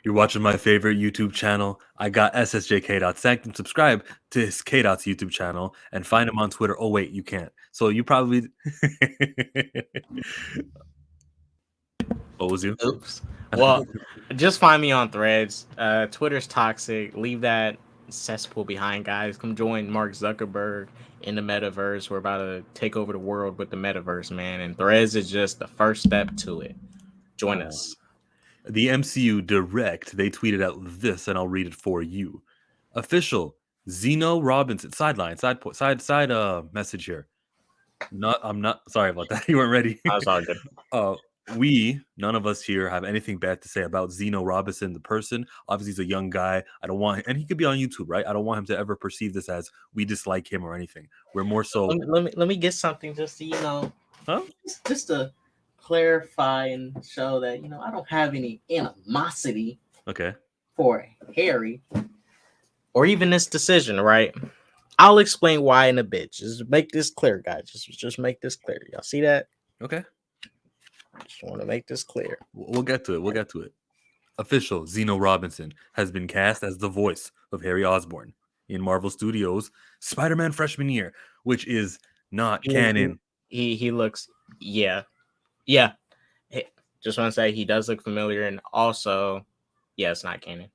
You're watching my favorite YouTube channel. I got SSJK Sanctum. Subscribe to his K YouTube channel and find him on Twitter. Oh wait, you can't. So you probably what was you? Oops. Well, just find me on Threads. Twitter's toxic. Leave that cesspool behind, guys. Come join Mark Zuckerberg in the metaverse. We're about to take over the world with the metaverse, man. And Threads is just the first step to it. Join Uh, us. the MCU Direct, they tweeted out this, and I'll read it for you. Official Zeno Robinson sideline side message here. I'm not sorry about that. You weren't ready. I was all good. uh, none of us here have anything bad to say about Zeno Robinson, the person. Obviously, he's a young guy. I don't want, and he could be on YouTube, right? I don't want him to ever perceive this as we dislike him or anything. We're more so, Let me get something just to huh? just to clarify and show that I don't have any animosity Okay. for Harry or even this decision, right? I'll explain why in a bit. Just make this clear, guys. Just make this clear. Y'all see that? Okay. Just want to make this clear. We'll get to it. We'll get to it. Official Zeno Robinson has been cast as the voice of Harry Osborn in Marvel Studios' Spider-Man freshman year, which is not canon. He looks, yeah. Hey, just want to say he does look familiar, and also, yeah, it's not canon.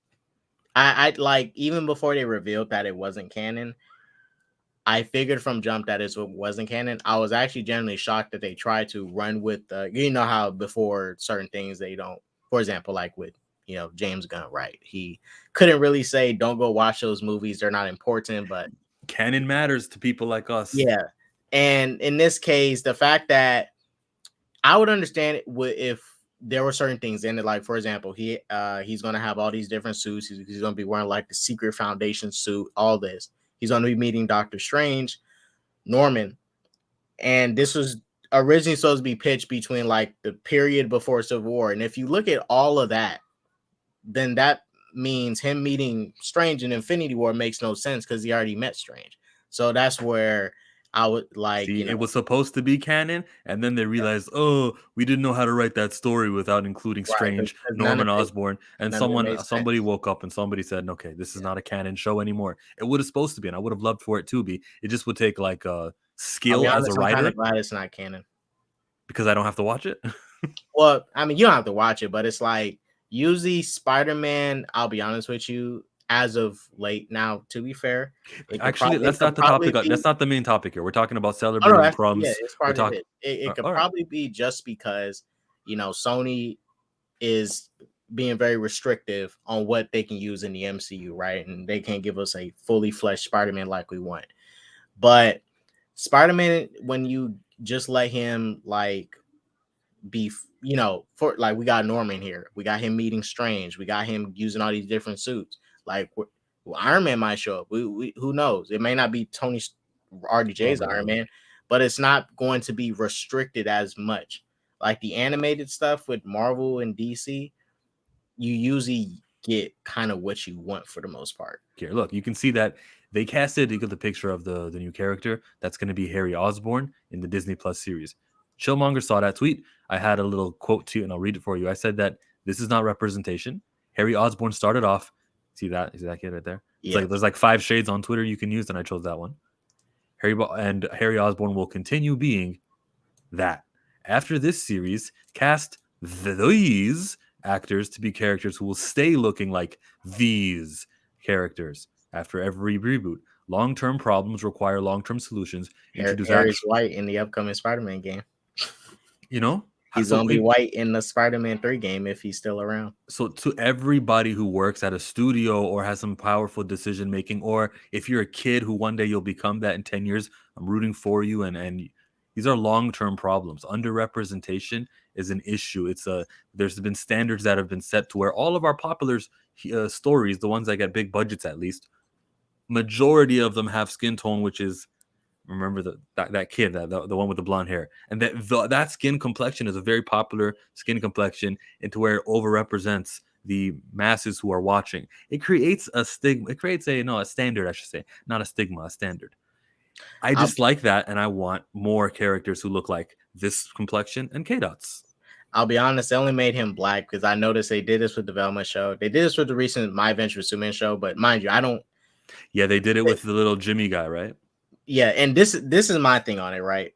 I like even before they revealed that it wasn't canon. I figured from jump that it wasn't canon. I was actually genuinely shocked that they tried to run with how before certain things they don't. For example, like with James Gunn, right? He couldn't really say don't go watch those movies; they're not important. But Canon matters to people like us. yeah, and in this case, the fact that I would understand it if there were certain things in it, like for example, he's gonna have all these different suits. He's gonna be wearing like the Secret Foundation suit, all this. He's gonna be meeting Doctor Strange, Norman, and this was originally supposed to be pitched between like the period before Civil War. And if you look at all of that, then that means him meeting Strange in Infinity War makes no sense because he already met Strange. So that's where I would like, See, it was supposed to be canon, and then they realized, oh, we didn't know how to write that story without including right, Strange, because Norman Osborn, and none of it made somebody sense. woke up and somebody said, okay, this is not a canon show anymore. It would have supposed to be, and I would have loved for it to be. It just would take like I'll be skill as a honest, I'm kind writer of glad it's not canon. because I don't have to watch it. Well, I mean, you don't have to watch it, but it's like usually Spider-Man, I'll be honest with you, as of late now, to be fair, Actually, it that's could not the probably topic. be. That's not the main topic here. We're talking about Oh no, celebrating crumbs. it's We're part of talking. it. It could All right. probably be just because Sony is being very restrictive on what they can use in the MCU, right? And they can't give us a fully fleshed Spider-Man like we want. But Spider-Man, when you just let him like be, for like we got Norman here, we got him meeting Strange, we got him using all these different suits. Like Iron Man might show up. We who knows? It may not be Tony RDJ's Robert Iron Downey. Man, but it's not going to be restricted as much. Like the animated stuff with Marvel and DC, you usually get kind of what you want for the most part. Here, look, you can see that they casted. You get the picture of the new character that's going to be Harry Osborn in the Disney Plus series. Chillmonger saw that tweet. I had a little quote to you, and I'll read it for you. I said that this is not representation. Harry Osborn started off. See that? See that kid right there? It's like Yes. there's like 5 shades on Twitter you can use, and I chose that one. Harry Osborn will continue being that. After this series, cast these actors to be characters who will stay looking like these characters after every reboot. Long term problems require long term solutions. Introduce Harry's action. white in the upcoming Spider-Man game. You know? He's So, gonna be white in the Spider-Man 3 game if he's still around. so to everybody who works at a studio or has some powerful decision making, or if you're a kid who one day you'll become that in 10 years, I'm rooting for you. And these are long-term problems. Underrepresentation is an issue. There's been standards that have been set to where all of our popular stories, the ones that get big budgets at least, majority of them have skin tone which is, remember that kid, the one with the blonde hair, and that skin complexion is a very popular skin complexion, into where it overrepresents the masses who are watching. It creates a stigma. It creates a standard, I should say, not a stigma, a standard. I I'll just like that, and I want more characters who look like this complexion and K dots. I'll be honest, they only made him black because I noticed they did this with the Velma show. They did this with the recent My Adventure with Superman show, but mind you, I don't. Yeah, they did it with the little Jimmy guy, right? Yeah, and this is my thing on it, right?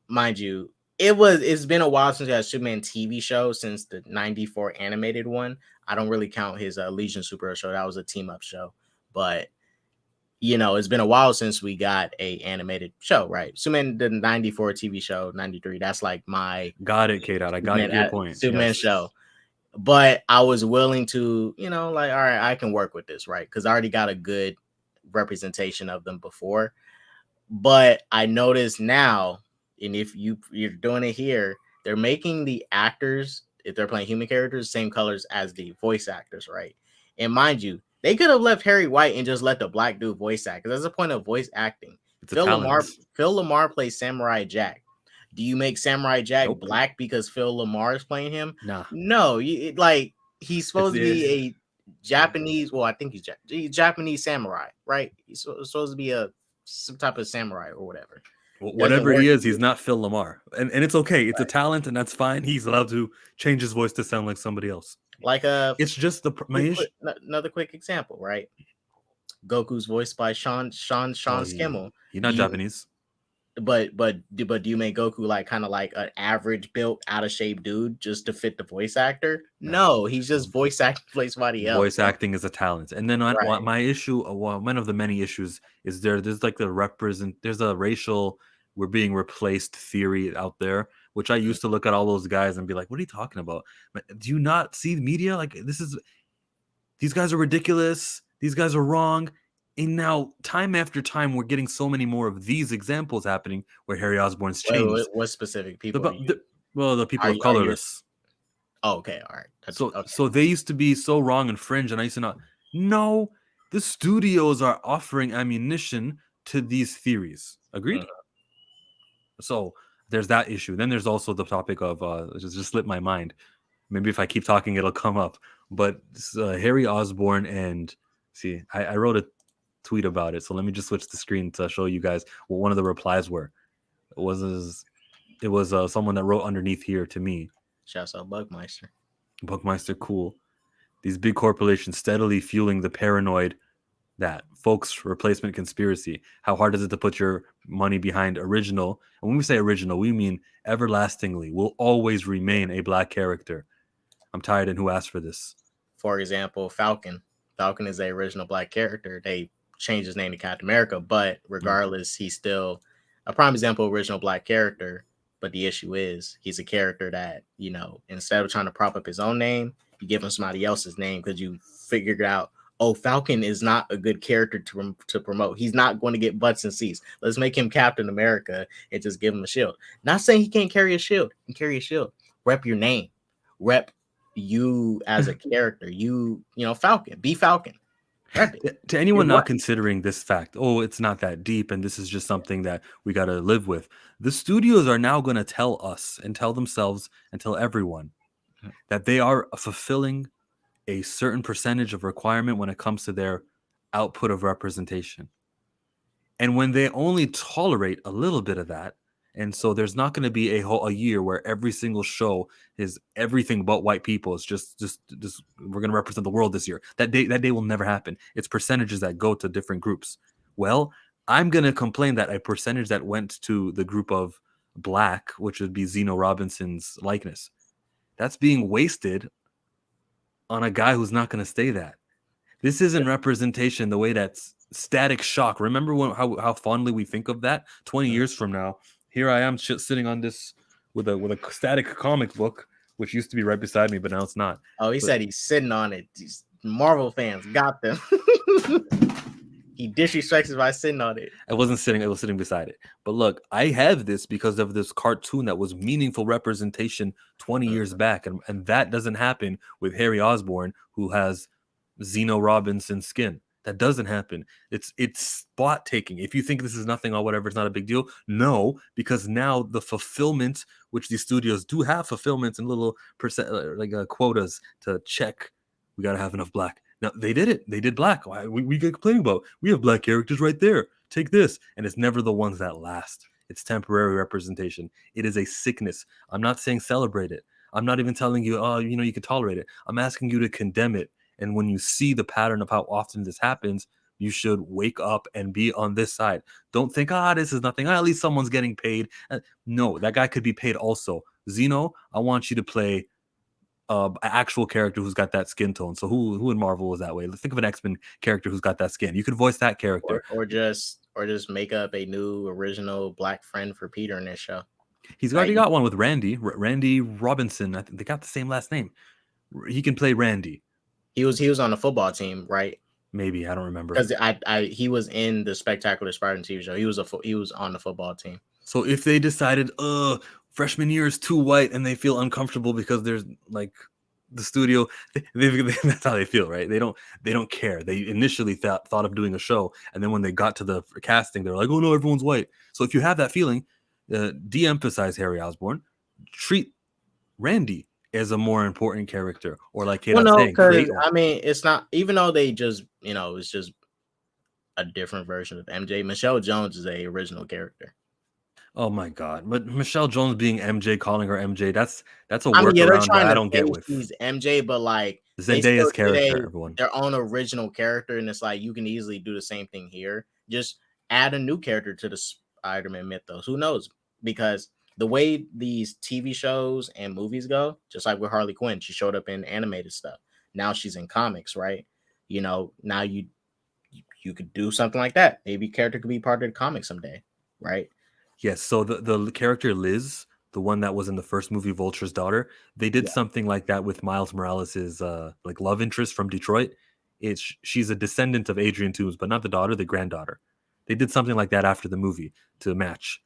Mind you, it's been a while since we had a Superman TV show since the '94 animated one. I don't really count his Legion Superhero show. That was a team up show, but it's been a while since we got a animated show, right? Superman the '94 TV show, '93. That's like my Got it, K-Dot. I got your point. Superman Yes. show. But I was willing to, like, all right, I can work with this, right? Because I already got a good representation of them before. But I notice now, and if you're doing it here, they're making the actors, if they're playing human characters, same colors as the voice actors, right? And mind you, they could have left Harry White and just let the black dude voice act, because that's the point of voice acting. It's a talent. Phil Lamar plays Samurai Jack. Do you make Samurai Jack Nope. black because Phil Lamar is playing him? Nah. No, like he's supposed to be a Japanese. Well, I think he's Japanese samurai, right? He's supposed to be some type of samurai or whatever. Whatever he is, he's not Phil Lamar, and it's okay. It's a talent, and that's fine. He's allowed to change his voice to sound like somebody else. Like it's just my issue. Another quick example, right? Goku's voiced by Sean Skimmel. He's not Japanese. But do you make Goku like kind of like an average built, out of shape dude just to fit the voice actor? No, he's just voice acting like somebody else. Voice acting is a talent. And then my issue, one of the many issues, is there's like there's a racial we're being replaced theory out there, which I used to look at all those guys and be like, what are you talking about? Do you not see the media? Like, these guys are ridiculous. These guys are wrong. And now, time after time, we're getting so many more of these examples happening where Harry Osborn's changed. What specific people? The people of colorless. Oh, okay, all right. So they used to be so wrong and fringe, and I used to not. No, the studios are offering ammunition to these theories. Agreed? So there's that issue. Then there's also the topic of just slipped my mind. Maybe if I keep talking, it'll come up. But Harry Osborn and see, I wrote a tweet about it. So let me just switch the screen to show you guys what one of the replies were. It was someone that wrote underneath here to me. Shouts out Bugmeister. Bugmeister, cool. These big corporations steadily fueling the paranoid that folks replacement conspiracy. How hard is it to put your money behind original? And when we say original, we mean everlastingly will always remain a black character. I'm tired, and who asked for this? For example, Falcon. Falcon is the original black character. They changed his name to Captain America, but regardless, he's still a prime example of original black character. But the issue is he's a character that, instead of trying to prop up his own name, you give him somebody else's name because you figured out, oh, Falcon is not a good character to promote. He's not going to get butts and seats. Let's make him Captain America and just give him a shield. Not saying he can't carry a shield. He can carry a shield. Rep your name. Rep you as a character. Falcon. Be Falcon. To anyone not considering this fact, it's not that deep, and this is just something that we got to live with. The studios are now going to tell us and tell themselves and tell everyone that they are fulfilling a certain percentage of requirement when it comes to their output of representation. And when they only tolerate a little bit of that, and so there's not going to be a year where every single show is everything but white people. It's just we're going to represent the world this year. That day will never happen. It's percentages that go to different groups. Well, I'm going to complain that a percentage that went to the group of black, which would be Zeno Robinson's likeness, that's being wasted on a guy who's not going to stay that. This isn't representation the way that's Static Shock. Remember how fondly we think of that? 20 years from now, here I am sitting on this with a static comic book, which used to be right beside me, but now it's not. Oh, said he's sitting on it. These Marvel fans got them. He disrespects it by sitting on it. I wasn't sitting, I was sitting beside it. But look, I have this because of this cartoon that was meaningful representation 20 years back. And that doesn't happen with Harry Osborn, who has Zeno Robinson skin. That doesn't happen. It's spot taking. If you think this is nothing or whatever, it's not a big deal. No, because now the fulfillment, which these studios do have fulfillments and little quotas to check, we got to have enough black. Now, they did it. They did black. Why we get complaining about? We have black characters right there. Take this. And it's never the ones that last. It's temporary representation. It is a sickness. I'm not saying celebrate it. I'm not even telling you, oh, you could tolerate it. I'm asking you to condemn it. And when you see the pattern of how often this happens, you should wake up and be on this side. Don't think, this is nothing. At least someone's getting paid. No, that guy could be paid also. Zeno, I want you to play an actual character who's got that skin tone. So who in Marvel was that way? Let's think of an X-Men character who's got that skin. You could voice that character. Or just make up a new original black friend for Peter in this show. He's already got one with Randy. Randy Robinson. I think they got the same last name. He can play Randy. He was on the football team, right? Maybe, I don't remember. Because he was in the Spectacular Spider-Man TV show. He was on the football team. So if they decided, freshman year is too white, and they feel uncomfortable because there's like the studio, that's how they feel, right? They don't care. They initially thought of doing a show, and then when they got to the casting, they're like, oh no, everyone's white. So if you have that feeling, de-emphasize Harry Osborn, treat Randy as a more important character, or like Well, no, because I mean, it's not, even though they just, it's just a different version of MJ. Michelle Jones is a original character. Oh my god! But Michelle Jones being MJ, calling her MJ, that's a workaround that I don't get with. She's MJ, but like Zendaya's character, everyone their own original character, and it's like you can easily do the same thing here. Just add a new character to the Spider-Man mythos. Who knows? Because the way these TV shows and movies go, just like with Harley Quinn, she showed up in animated stuff. Now she's in comics, right? Now you could do something like that. Maybe character could be part of the comic someday, right? Yes. So the character Liz, the one that was in the first movie, Vulture's daughter, they did something like that with Miles Morales' like love interest from Detroit. She's a descendant of Adrian Toomes, but not the daughter, the granddaughter. They did something like that after the movie to match.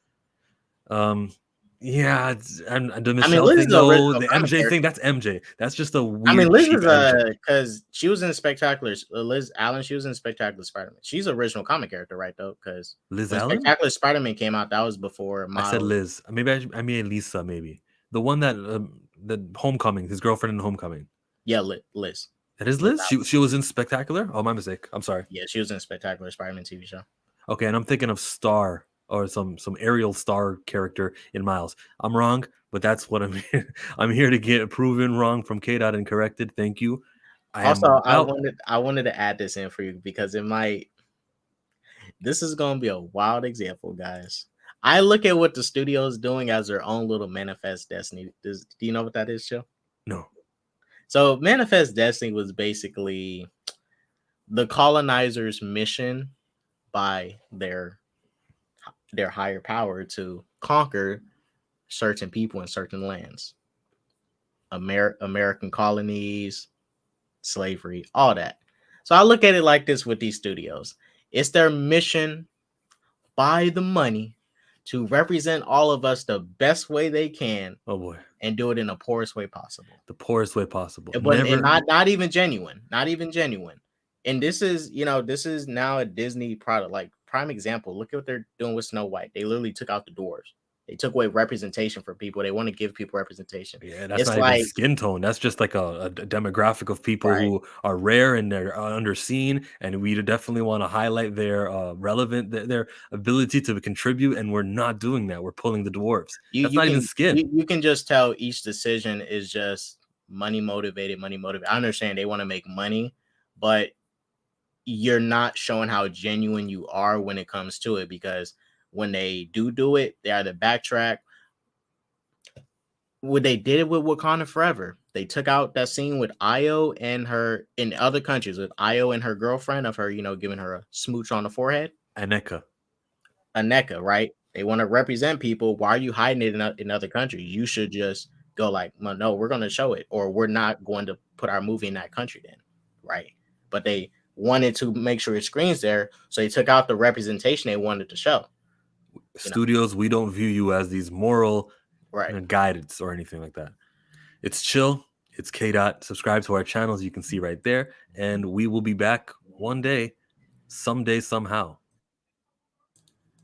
Yeah, and the Michelle thing, though, the MJ thing, that's MJ. That's just a weird. I mean, Liz is because she was in Spectacular. Liz Allen, she was in Spectacular Spider-Man. She's an original comic character, right? Though, because Liz Allen, Spectacular Spider-Man came out, that was before. I said Liz. Maybe I mean Lisa. Maybe the one that the Homecoming, his girlfriend in Homecoming. Yeah, Liz. That is Liz. She was in Spectacular. Oh, my mistake. I'm sorry. Yeah, she was in Spectacular Spider-Man TV show. Okay, and I'm thinking of Star, or some Ariel Star character in Miles. I'm wrong, but that's what I'm here. I'm here to get proven wrong from K-Dot and corrected. Thank you. I wanted to add this in for you because this is going to be a wild example, guys. I look at what the studio is doing as their own little Manifest Destiny. Do you know what that is, Joe? No. So Manifest Destiny was basically the colonizers' mission by their higher power to conquer certain people in certain lands, American colonies, slavery, all that. So I look at it like this with these studios. It's their mission by the money to represent all of us the best way they can. Oh boy. And do it in the poorest way possible. The poorest way possible. But not even genuine. Not even genuine. And this is now a Disney product. Like, prime example, look at what they're doing with Snow White. They literally took out the dwarves. They took away representation for people. They want to give people representation. Yeah, that's not even skin tone. That's just like a demographic of people who are rare and they're underseen. And we definitely want to highlight their their ability to contribute. And we're not doing that. We're pulling the dwarves. That's not even skin. You can just tell each decision is just money motivated. I understand they want to make money, but you're not showing how genuine you are when it comes to it, because when they do it, they either backtrack. What they did it with Wakanda Forever, they took out that scene with Io and her in other countries, with Io and her girlfriend of her, giving her a smooch on the forehead. Aneka, right? They want to represent people. Why are you hiding it in other countries? You should just go like, well, no, we're going to show it, or we're not going to put our movie in that country then, right? But they wanted to make sure it screens there, so they took out the representation they wanted to show. Studios, we don't view you as these moral guidance or anything like that. It's chill. It's K-Dot. Subscribe to our channels. You can see right there. And we will be back one day, someday, somehow.